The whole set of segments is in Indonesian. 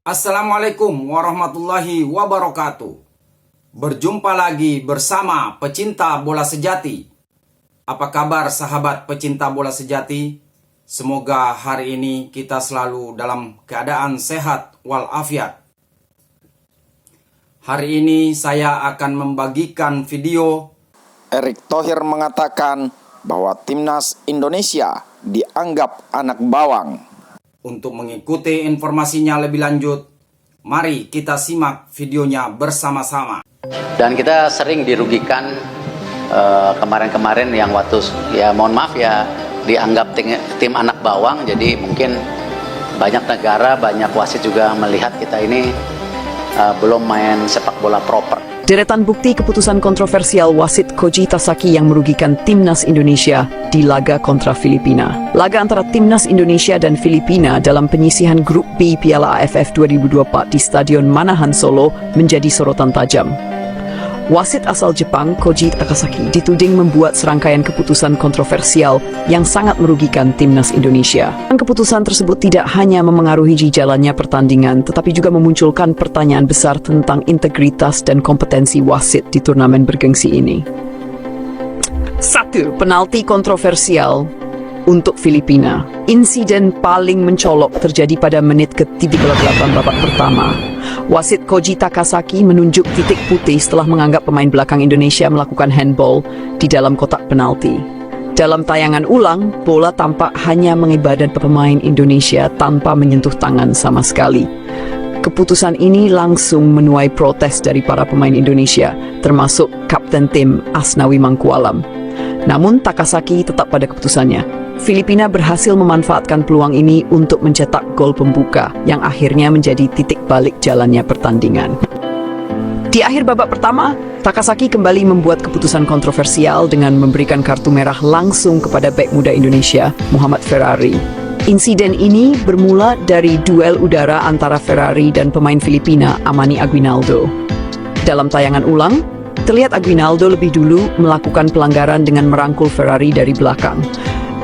Assalamualaikum warahmatullahi wabarakatuh. Berjumpa lagi bersama pecinta bola sejati. Apa kabar sahabat pecinta bola sejati? Semoga hari ini kita selalu dalam keadaan sehat walafiat. Hari ini saya akan membagikan video Erick Thohir mengatakan bahwa timnas Indonesia dianggap anak bawang. Untuk mengikuti informasinya lebih lanjut, mari kita simak videonya bersama-sama. Dan kita sering dirugikan kemarin-kemarin yang waktu mohon maaf dianggap tim anak bawang. Jadi mungkin banyak negara, banyak wasit juga melihat kita ini belum main sepak bola proper. Deretan bukti keputusan kontroversial wasit Koji Tasaki yang merugikan timnas Indonesia di laga kontra Filipina. Laga antara timnas Indonesia dan Filipina dalam penyisihan grup B Piala AFF 2024 di Stadion Manahan Solo menjadi sorotan tajam. Wasit asal Jepang Koji Takasaki dituding membuat serangkaian keputusan kontroversial yang sangat merugikan timnas Indonesia. Keputusan tersebut tidak hanya memengaruhi jalannya pertandingan, tetapi juga memunculkan pertanyaan besar tentang integritas dan kompetensi wasit di turnamen bergengsi ini. 1. Penalti kontroversial untuk Filipina. Insiden paling mencolok terjadi pada menit ke-38 babak pertama. Wasit Koji Takasaki menunjuk titik putih setelah menganggap pemain belakang Indonesia melakukan handball di dalam kotak penalti. Dalam tayangan ulang, bola tampak hanya mengibadat pemain Indonesia tanpa menyentuh tangan sama sekali. Keputusan ini langsung menuai protes dari para pemain Indonesia, termasuk kapten tim Asnawi Mangkualam. Namun Takasaki tetap pada keputusannya. Filipina berhasil memanfaatkan peluang ini untuk mencetak gol pembuka yang akhirnya menjadi titik balik jalannya pertandingan. Di akhir babak pertama, Takasaki kembali membuat keputusan kontroversial dengan memberikan kartu merah langsung kepada bek muda Indonesia, Muhammad Ferrari. Insiden ini bermula dari duel udara antara Ferrari dan pemain Filipina, Amani Aguinaldo. Dalam tayangan ulang, terlihat Aguinaldo lebih dulu melakukan pelanggaran dengan merangkul Ferrari dari belakang.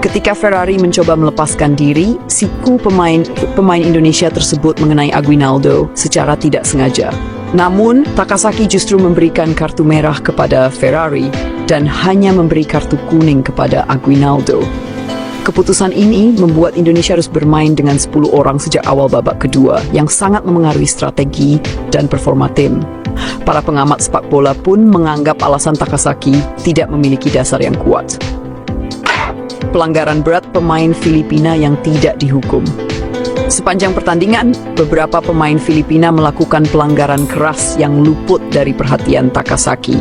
Ketika Ferrari mencoba melepaskan diri, siku pemain Indonesia tersebut mengenai Aguinaldo secara tidak sengaja. Namun, Takasaki justru memberikan kartu merah kepada Ferrari dan hanya memberi kartu kuning kepada Aguinaldo. Keputusan ini membuat Indonesia harus bermain dengan 10 orang sejak awal babak kedua yang sangat memengaruhi strategi dan performa tim. Para pengamat sepak bola pun menganggap alasan Takasaki tidak memiliki dasar yang kuat. Pelanggaran berat pemain Filipina yang tidak dihukum. Sepanjang pertandingan, beberapa pemain Filipina melakukan pelanggaran keras yang luput dari perhatian Takasaki.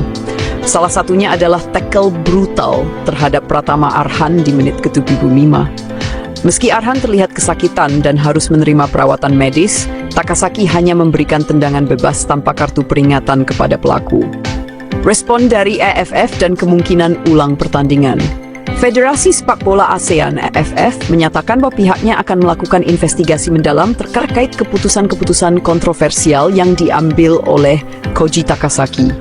Salah satunya adalah tackle brutal terhadap Pratama Arhan di menit ke-75. Meski Arhan terlihat kesakitan dan harus menerima perawatan medis, Takasaki hanya memberikan tendangan bebas tanpa kartu peringatan kepada pelaku. Respon dari AFF dan kemungkinan ulang pertandingan. Federasi Sepak Bola ASEAN AFF menyatakan bahwa pihaknya akan melakukan investigasi mendalam terkait keputusan-keputusan kontroversial yang diambil oleh Koji Takasaki.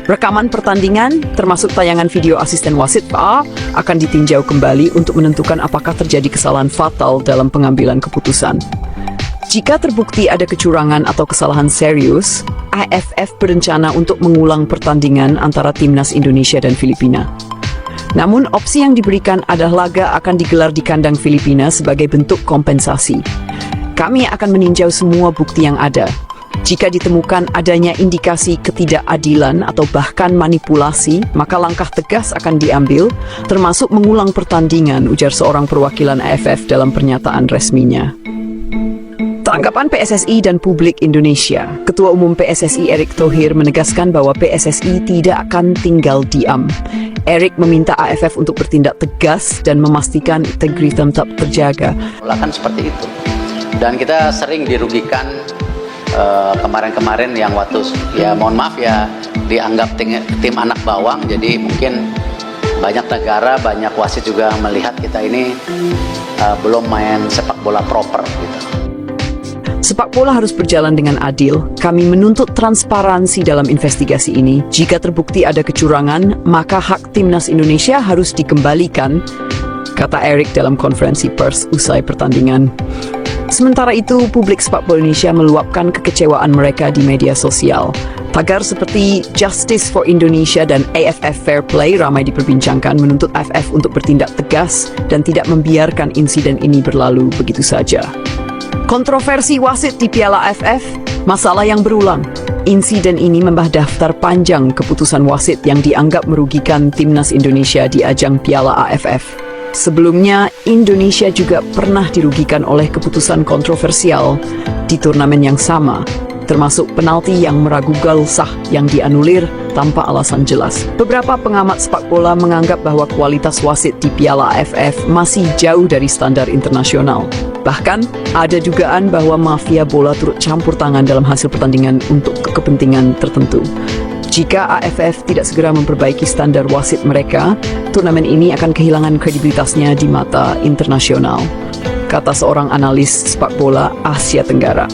Rekaman pertandingan, termasuk tayangan video asisten wasit VAR, akan ditinjau kembali untuk menentukan apakah terjadi kesalahan fatal dalam pengambilan keputusan. Jika terbukti ada kecurangan atau kesalahan serius, AFF berencana untuk mengulang pertandingan antara timnas Indonesia dan Filipina. Namun, opsi yang diberikan adalah laga akan digelar di kandang Filipina sebagai bentuk kompensasi. Kami akan meninjau semua bukti yang ada. Jika ditemukan adanya indikasi ketidakadilan atau bahkan manipulasi, maka langkah tegas akan diambil, termasuk mengulang pertandingan, ujar seorang perwakilan AFF dalam pernyataan resminya. Tanggapan PSSI dan publik Indonesia. Ketua Umum PSSI Erick Thohir menegaskan bahwa PSSI tidak akan tinggal diam. Erick meminta AFF untuk bertindak tegas dan memastikan integritas tetap terjaga. Kan seperti itu. Dan kita sering dirugikan kemarin-kemarin yang waktu mohon maaf dianggap tim anak bawang. Jadi mungkin banyak negara, banyak wasit juga melihat kita ini belum main sepak bola proper gitu. Sepak bola harus berjalan dengan adil. Kami menuntut transparansi dalam investigasi ini. Jika terbukti ada kecurangan, maka hak timnas Indonesia harus dikembalikan, kata Erick dalam konferensi pers usai pertandingan. Sementara itu, publik sepak bola Indonesia meluapkan kekecewaan mereka di media sosial. Tagar seperti Justice for Indonesia dan AFF Fair Play ramai diperbincangkan, menuntut AFF untuk bertindak tegas dan tidak membiarkan insiden ini berlalu begitu saja. Kontroversi wasit di Piala AFF, masalah yang berulang. Insiden ini membah daftar panjang keputusan wasit yang dianggap merugikan timnas Indonesia di ajang Piala AFF. Sebelumnya, Indonesia juga pernah dirugikan oleh keputusan kontroversial di turnamen yang sama, termasuk penalti yang meragukan sah yang dianulir tanpa alasan jelas. Beberapa pengamat sepak bola menganggap bahwa kualitas wasit di Piala AFF masih jauh dari standar internasional. Bahkan, ada dugaan bahwa mafia bola turut campur tangan dalam hasil pertandingan untuk kepentingan tertentu. Jika AFF tidak segera memperbaiki standar wasit mereka, turnamen ini akan kehilangan kredibilitasnya di mata internasional, kata seorang analis sepak bola Asia Tenggara.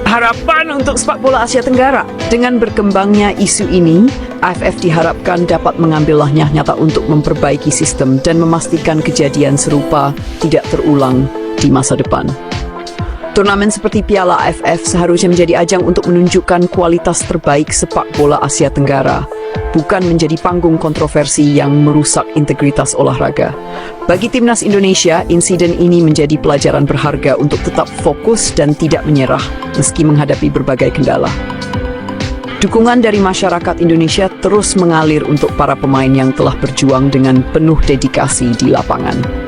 Harapan untuk sepak bola Asia Tenggara. Dengan berkembangnya isu ini, AFF diharapkan dapat mengambil langkah nyata untuk memperbaiki sistem dan memastikan kejadian serupa tidak terulang di masa depan. Turnamen seperti Piala AFF seharusnya menjadi ajang untuk menunjukkan kualitas terbaik sepak bola Asia Tenggara, bukan menjadi panggung kontroversi yang merusak integritas olahraga. Bagi timnas Indonesia, insiden ini menjadi pelajaran berharga untuk tetap fokus dan tidak menyerah meski menghadapi berbagai kendala. Dukungan dari masyarakat Indonesia terus mengalir untuk para pemain yang telah berjuang dengan penuh dedikasi di lapangan.